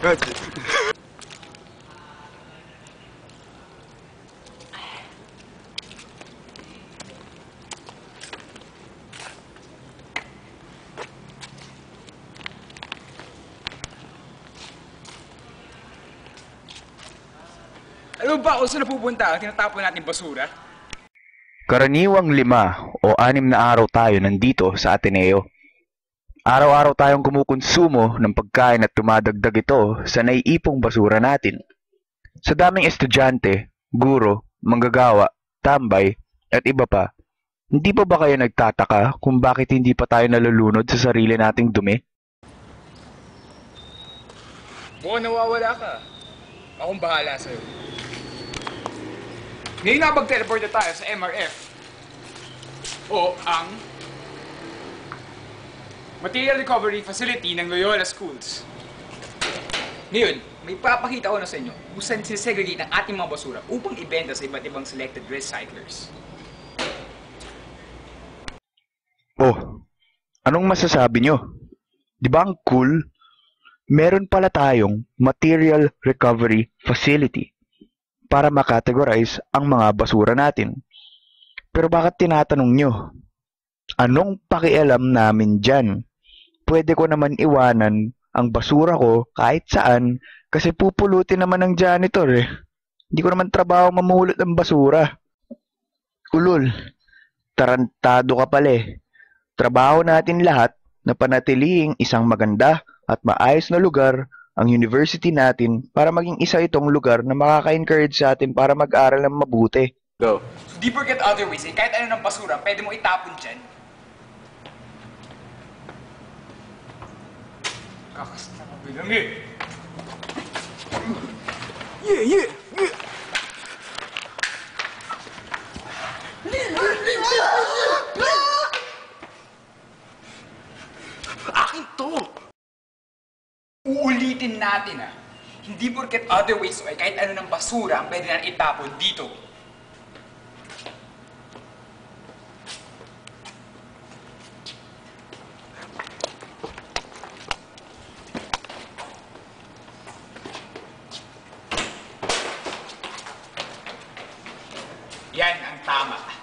Alam mo ba kung saan napupunta ang tinatapon natin basura? Karaniwang 5 o 6 na araw tayo nandito sa Ateneo. Araw-araw tayong kumukonsumo ng pagkain at tumadagdag ito sa naiipong basura natin. Sa daming estudyante, guro, manggagawa, tambay, at iba pa, hindi pa ba kayo nagtataka kung bakit hindi pa tayo nalulunod sa sarili nating dumi? Mukhang nawawala ka. Akong bahala sa'yo. Ngayon na mag-teleport na tayo sa MRF o ang Material Recovery Facility ng Loyola Schools. Ngayon, may papakita ko na sa inyo kung saan sinesegregate ang ating mga basura upang ibenta sa iba't ibang selected recyclers. Oh, anong masasabi nyo? Di ba ang cool? Meron pala tayong Material Recovery Facility para makategorize ang mga basura natin. Pero bakit tinatanong nyo? Anong pakialam namin dyan? Pwede ko naman iwanan ang basura ko kahit saan kasi pupulutin naman ng janitor eh. Hindi ko naman trabaho mamulot ng basura. Ulol, tarantado ka pala eh. Trabaho natin lahat na panatiling isang maganda at maayos na lugar ang university natin para maging isa itong lugar na makaka-encourage sa atin para mag-aral ng mabuti. Go. Di forget other ways eh. Kahit ano ng basura, pwede mo itapon dyan. Kakasta ka bilang eh. Yeah! Akin to! Uulitin natin hindi porket other ways o kahit ano ng basura ang pwede na itapon dito. Yan ang tama.